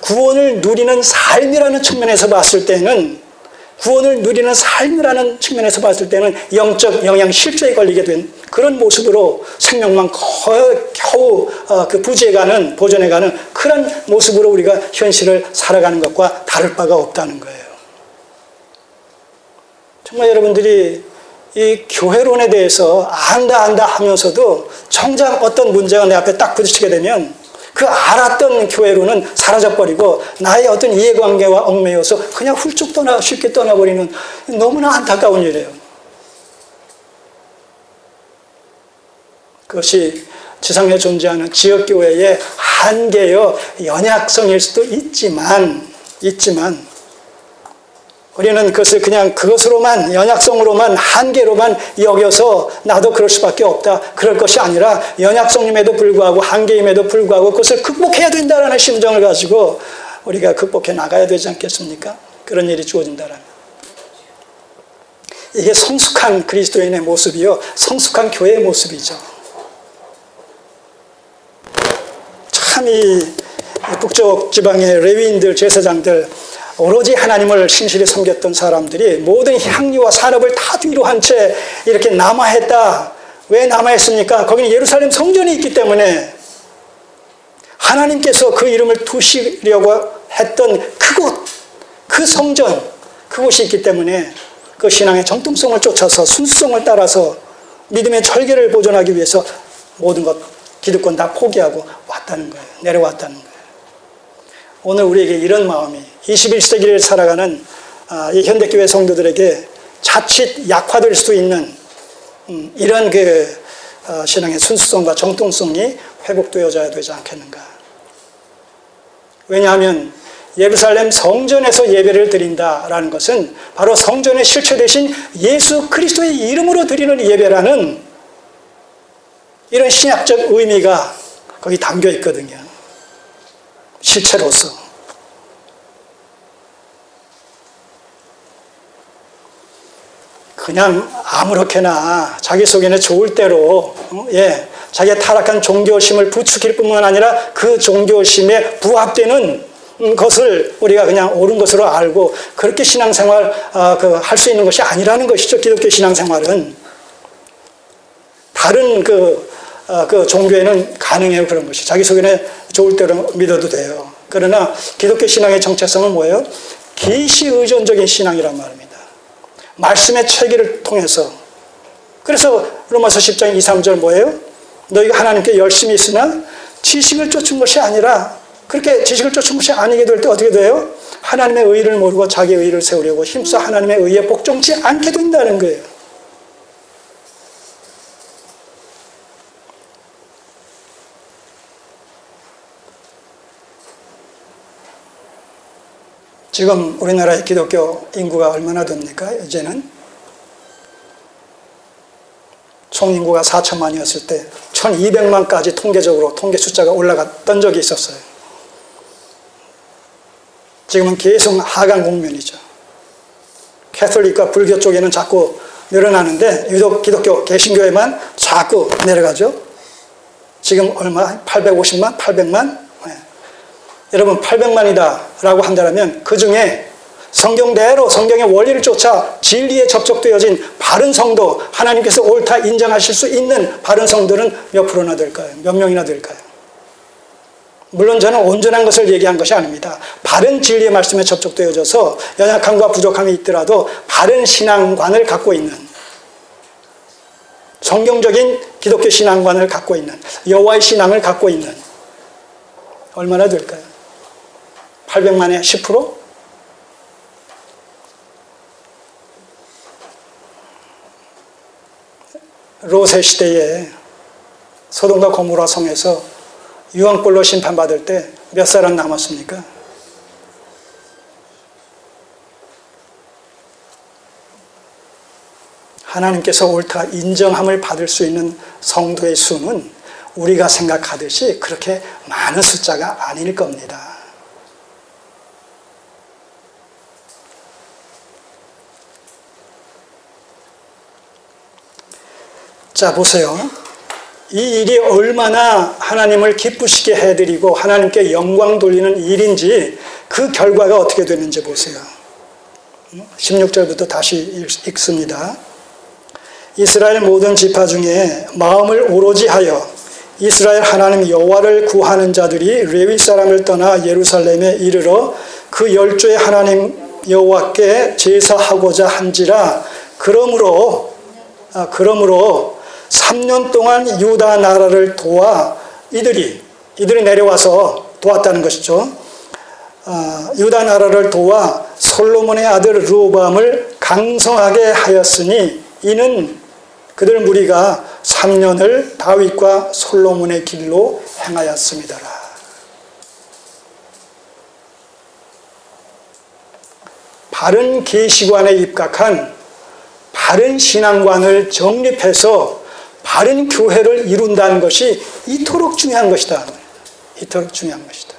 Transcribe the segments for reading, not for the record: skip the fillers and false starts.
구원을 누리는 삶이라는 측면에서 봤을 때는 영적 영양 실조에 걸리게 된 그런 모습으로 생명만 겨우 부지해가는, 보존해가는 그런 모습으로 우리가 현실을 살아가는 것과 다를 바가 없다는 거예요. 정말 여러분들이 이 교회론에 대해서 안다 하면서도 정작 어떤 문제가 내 앞에 딱 부딪히게 되면 그 알았던 교회론은 사라져버리고 나의 어떤 이해관계와 얽매여서 그냥 훌쩍 쉽게 떠나버리는 너무나 안타까운 일이에요. 그것이 지상에 존재하는 지역교회의 한계여 연약성일 수도 있지만 우리는 그것을 그냥 그것으로만, 연약성으로만, 한계로만 여겨서 나도 그럴 수밖에 없다. 그럴 것이 아니라 연약성임에도 불구하고, 한계임에도 불구하고 그것을 극복해야 된다는 심정을 가지고 우리가 극복해 나가야 되지 않겠습니까? 그런 일이 주어진다라면. 이게 성숙한 그리스도인의 모습이요, 성숙한 교회의 모습이죠. 참 이 북쪽 지방의 레위인들, 제사장들, 오로지 하나님을 신실히 섬겼던 사람들이 모든 향유와 산업을 다 뒤로 한 채 이렇게 남아했다. 왜 남아했습니까? 거기는 예루살렘 성전이 있기 때문에 하나님께서 그 이름을 두시려고 했던 그곳, 그 성전, 그곳이 있기 때문에 그 신앙의 정통성을 쫓아서 순수성을 따라서 믿음의 절개를 보존하기 위해서 모든 것, 기득권 다 포기하고 왔다는 거예요. 내려왔다는 거예요. 오늘 우리에게 이런 마음이 21세기를 살아가는 이 현대교회 성도들에게 자칫 약화될 수 있는 이런 신앙의 순수성과 정통성이 회복되어져야 되지 않겠는가. 왜냐하면 예루살렘 성전에서 예배를 드린다라는 것은 바로 성전의 실체 대신 예수 그리스도의 이름으로 드리는 예배라는 이런 신약적 의미가 거기 담겨 있거든요. 실체로서. 그냥 아무렇게나 자기 속에는 좋을 대로 자기의 타락한 종교심을 부추길 뿐만 아니라 그 종교심에 부합되는 것을 우리가 그냥 옳은 것으로 알고 그렇게 신앙생활 할 수 있는 것이 아니라는 것이죠. 기독교 신앙생활은. 다른 그 종교에는 가능해요. 그런 것이. 자기 속에는 좋을 대로 믿어도 돼요. 그러나 기독교 신앙의 정체성은 뭐예요? 계시 의존적인 신앙이란 말입니다. 말씀의 체계를 통해서. 그래서 로마서 10장 2, 3절 뭐예요? 너희가 하나님께 열심히 있으나 지식을 쫓은 것이 아니라, 그렇게 지식을 쫓은 것이 아니게 될 때 어떻게 돼요? 하나님의 의를 모르고 자기의 의를 세우려고 힘써 하나님의 의에 복종치 않게 된다는 거예요. 지금 우리나라의 기독교 인구가 얼마나 됩니까? 이제는 총 인구가 4천만이었을 때 1200만까지 통계적으로 통계 숫자가 올라갔던 적이 있었어요. 지금은 계속 하강 국면이죠. 캐톨릭과 불교 쪽에는 자꾸 늘어나는데 유독 기독교 개신교에만 자꾸 내려가죠. 지금 얼마? 850만? 800만? 여러분 800만이다 라고 한다면 그 중에 성경대로 성경의 원리를 쫓아 진리에 접촉되어진 바른 성도, 하나님께서 옳다 인정하실 수 있는 바른 성도는 몇 프로나 될까요? 몇 명이나 될까요? 물론 저는 온전한 것을 얘기한 것이 아닙니다. 바른 진리의 말씀에 접촉되어져서 연약함과 부족함이 있더라도 바른 신앙관을 갖고 있는, 성경적인 기독교 신앙관을 갖고 있는, 여호와의 신앙을 갖고 있는, 얼마나 될까요? 800만의 10%? 롯의 시대에 소돔과 고모라 성에서 유황불로 심판받을 때 몇 사람 남았습니까? 하나님께서 옳다 인정함을 받을 수 있는 성도의 수는 우리가 생각하듯이 그렇게 많은 숫자가 아닐 겁니다. 자, 보세요. 이 일이 얼마나 하나님을 기쁘시게 해드리고 하나님께 영광 돌리는 일인지 그 결과가 어떻게 되는지 보세요. 16절부터 다시 읽습니다. 이스라엘 모든 지파 중에 마음을 오로지 하여 이스라엘 하나님 여호와를 구하는 자들이 레위 사람을 떠나 예루살렘에 이르러 그 열조의 하나님 여호와께 제사하고자 한지라. 그러므로 3년 동안 유다 나라를 도와 이들이 내려와서 도왔다는 것이죠. 유다 나라를 도와 솔로몬의 아들 르호보암을 강성하게 하였으니 이는 그들 무리가 3년을 다윗과 솔로몬의 길로 행하였습니다라. 바른 계시관에 입각한 바른 신앙관을 정립해서 바른 교회를 이룬다는 것이 이토록 중요한 것이다. 이토록 중요한 것이다.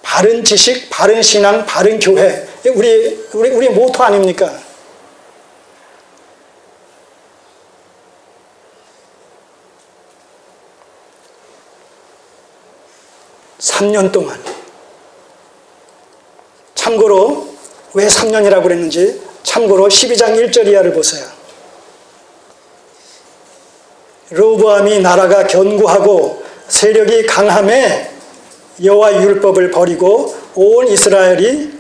바른 지식, 바른 신앙, 바른 교회. 우리 모토 아닙니까? (3년) 동안. 참고로 왜 3년이라고 그랬는지 참고로 12장 1절 이하를 보세요. 르호보암이 나라가 견고하고 세력이 강함에 여호와 율법을 버리고 온 이스라엘이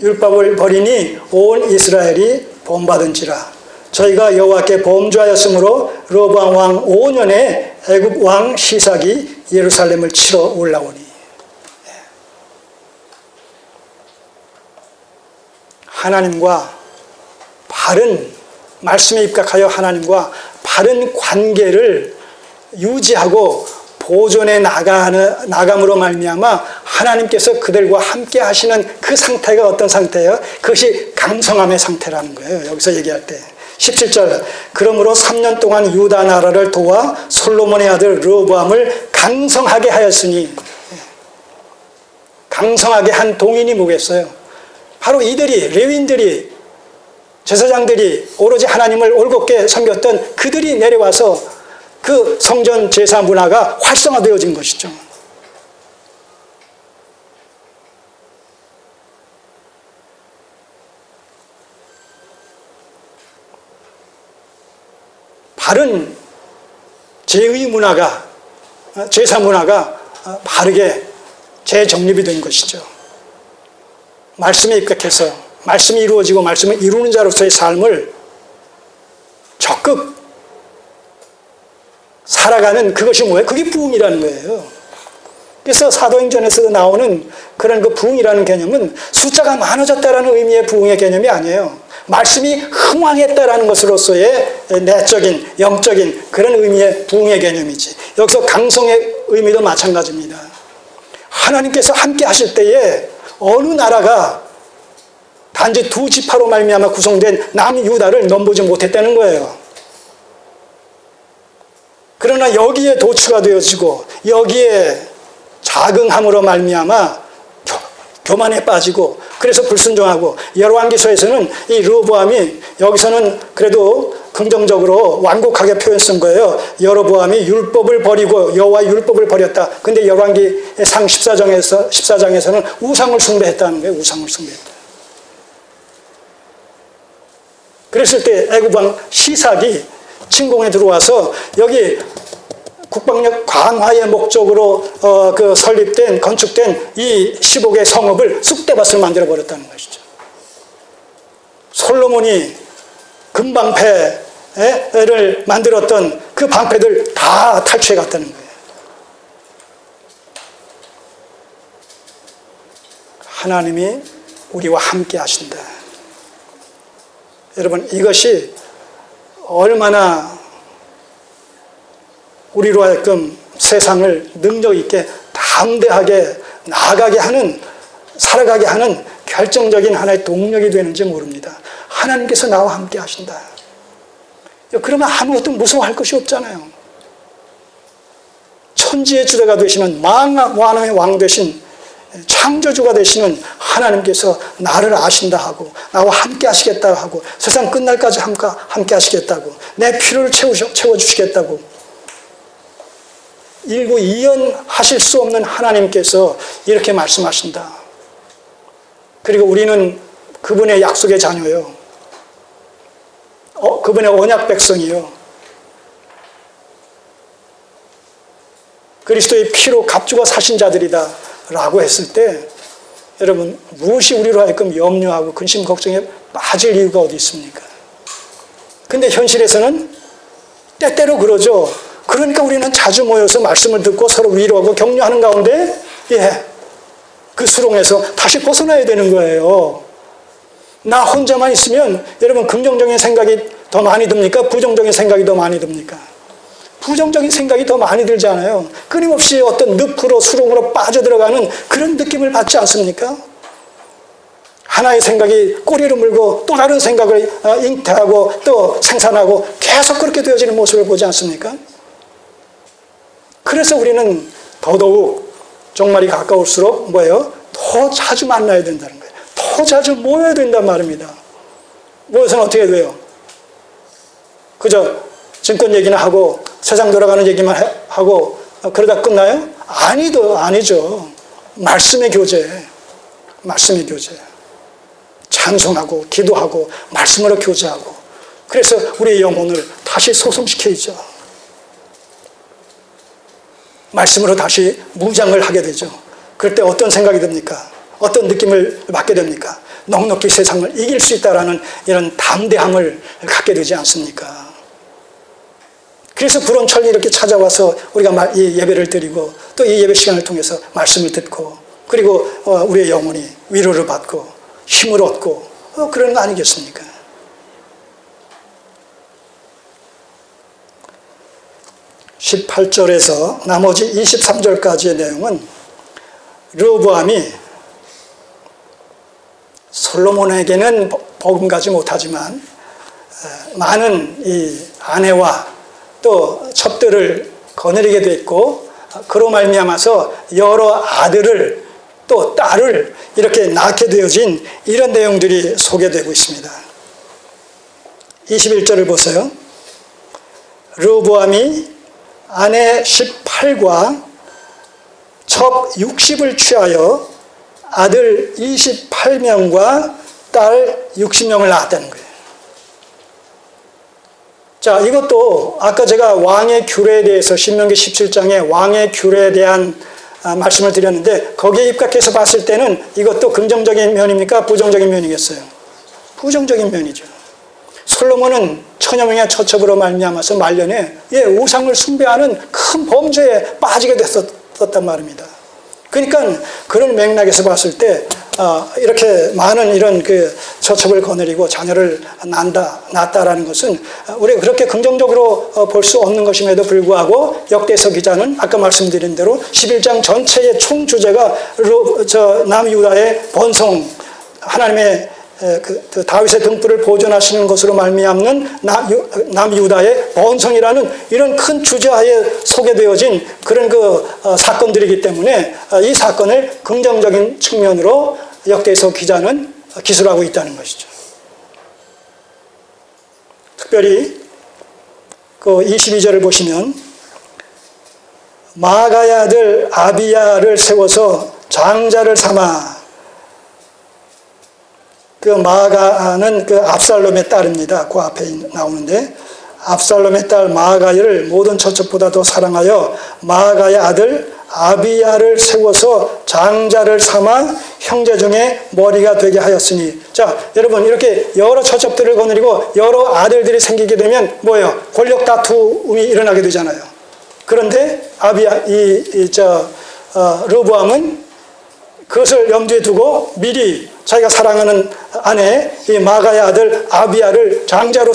율법을 버리니 온 이스라엘이 본받은지라. 저희가 여호와께 범죄하였으므로 르호보암 왕 5년에 애굽 왕 시삭이 예루살렘을 치러 올라오니. 하나님과 바른 말씀에 입각하여 하나님과 바른 관계를 유지하고 보존해 나감으로 말미암아 하나님께서 그들과 함께 하시는 그 상태가 어떤 상태예요? 그것이 강성함의 상태라는 거예요. 여기서 얘기할 때 17절 그러므로 3년 동안 유다 나라를 도와 솔로몬의 아들 르호보암을 강성하게 하였으니. 강성하게 한 동인이 뭐겠어요? 바로 이들이, 레위인들이, 제사장들이 오로지 하나님을 올곧게 섬겼던 그들이 내려와서 그 성전 제사 문화가 활성화되어진 것이죠. 바른 제의 문화가, 제사 문화가 바르게 재정립이 된 것이죠. 말씀에 입각해서 말씀이 이루어지고 말씀을 이루는 자로서의 삶을 적극 살아가는 그것이 뭐예요? 그게 부흥이라는 거예요. 그래서 사도행전에서 나오는 그런 그 부흥이라는 개념은 숫자가 많아졌다라는 의미의 부흥의 개념이 아니에요. 말씀이 흥왕했다라는 것으로서의 내적인, 영적인 그런 의미의 부흥의 개념이지. 여기서 강성의 의미도 마찬가지입니다. 하나님께서 함께 하실 때에 어느 나라가 단지 두 지파로 말미암아 구성된 남유다를 넘보지 못했다는 거예요. 그러나 여기에 도취가 되어지고 여기에 자긍함으로 말미암아 교만에 빠지고 그래서 불순종하고 열왕기서에서는 이 르호보암이 여기서는 그래도 긍정적으로 완곡하게 표현 쓴 거예요. 여로보암이 율법을 버리고 여호와 율법을 버렸다. 근데 열왕기상 14장에서는 우상을 숭배했다는 거예요. 우상을 숭배했다. 그랬을 때 애굽 왕 시삭이 침공에 들어와서 여기 국방력 강화의 목적으로 설립된 건축된 이 15개 성읍을 쑥대밭을 만들어 버렸다는 것이죠. 솔로몬이 금방패를 만들었던 그 방패들 다 탈취해 갔다는 거예요. 하나님이 우리와 함께 하신다. 여러분, 이것이 얼마나 우리로 하여금 세상을 능력 있게 담대하게 나아가게 하는, 살아가게 하는 결정적인 하나의 동력이 되는지 모릅니다. 하나님께서 나와 함께 하신다. 그러면 아무것도 무서워할 것이 없잖아요. 천지의 주대가 되시는 만왕의 왕 되신 창조주가 되시는 하나님께서 나를 아신다 하고 나와 함께 하시겠다 하고 세상 끝날까지 함께 하시겠다고 내 필요를 채워주시겠다고 일구이연하실 수 없는 하나님께서 이렇게 말씀하신다. 그리고 우리는 그분의 약속의 자녀요. 그분의 언약 백성이요. 그리스도의 피로 값주고 사신 자들이다 라고 했을 때 여러분 무엇이 우리로 하여금 염려하고 근심 걱정에 빠질 이유가 어디 있습니까? 근데 현실에서는 때때로 그러죠. 그러니까 우리는 자주 모여서 말씀을 듣고 서로 위로하고 격려하는 가운데 그 수렁에서 다시 벗어나야 되는 거예요. 나 혼자만 있으면 여러분 긍정적인 생각이 더 많이 듭니까? 부정적인 생각이 더 많이 듭니까? 부정적인 생각이 더 많이 들지 않아요? 끊임없이 어떤 늪으로 수렁으로 빠져들어가는 그런 느낌을 받지 않습니까? 하나의 생각이 꼬리를 물고 또 다른 생각을 잉태하고 또 생산하고 계속 그렇게 되어지는 모습을 보지 않습니까? 그래서 우리는 더더욱 종말이 가까울수록 뭐예요? 더 자주 만나야 된다는 거예요. 더 자주 모여야 된단 말입니다. 모여서는 어떻게 돼요? 그저 증권 얘기나 하고 세상 돌아가는 얘기만 하고 그러다 끝나요? 아니죠. 말씀의 교제. 찬송하고 기도하고 말씀으로 교제하고 그래서 우리의 영혼을 다시 소성시켜야죠. 말씀으로 다시 무장을 하게 되죠. 그럴 때 어떤 생각이 듭니까? 어떤 느낌을 받게 됩니까? 넉넉히 세상을 이길 수 있다라는 이런 담대함을 갖게 되지 않습니까? 그래서 불원철이 이렇게 찾아와서 우리가 이 예배를 드리고 또 이 예배 시간을 통해서 말씀을 듣고 그리고 우리의 영혼이 위로를 받고 힘을 얻고 그런 거 아니겠습니까? (18절에서) 나머지 23절까지의 내용은 르호보암이 솔로몬에게는 버금가지 못하지만 많은 이 아내와 또 첩들을 거느리게 됐고 그로 말미암아서 여러 아들을 또 딸을 이렇게 낳게 되어진 이런 내용들이 소개되고 있습니다. 21절을 보세요. 르호보암이 아내 18과 첩 60을 취하여 아들 28명과 딸 60명을 낳았다는 거예요. 자, 이것도 아까 제가 왕의 규례에 대해서 신명기 17장에 왕의 규례에 대한 말씀을 드렸는데 거기에 입각해서 봤을 때는 이것도 긍정적인 면입니까? 부정적인 면이겠어요? 부정적인 면이죠. 솔로몬은 천여 명의 처첩으로 말미암아서 말년에 우상을 숭배하는 큰 범죄에 빠지게 됐었단 말입니다. 그러니까 그런 맥락에서 봤을 때 이렇게 많은 이런 그 처첩을 거느리고 자녀를 낳았다라는 것은 우리가 그렇게 긍정적으로 볼 수 없는 것임에도 불구하고 역대서 기자는 아까 말씀드린 대로 11장 전체의 총 주제가 남유다의 번성, 하나님의 그 다윗의 등불을 보존하시는 것으로 말미암는 남유다의 번성이라는 이런 큰 주제하에 소개되어진 그런 사건들이기 때문에 이 사건을 긍정적인 측면으로 역대서 기자는 기술하고 있다는 것이죠. 특별히 그 22절을 보시면 마아가의 아들 아비야를 세워서 장자를 삼아 그 마아가는 그 압살롬의 딸입니다. 그 앞에 나오는데 압살롬의 딸 마아가를 모든 처첩보다 더 사랑하여 마아가의 아들 아비야를 세워서 장자를 삼아 형제 중에 머리가 되게 하였으니 자 여러분 이렇게 여러 처첩들을 거느리고 여러 아들들이 생기게 되면 뭐예요? 권력 다툼이 일어나게 되잖아요. 그런데 르호보암은 그것을 염두에 두고 미리 자기가 사랑하는 아내 이 마아가의 아들 아비야를 장자로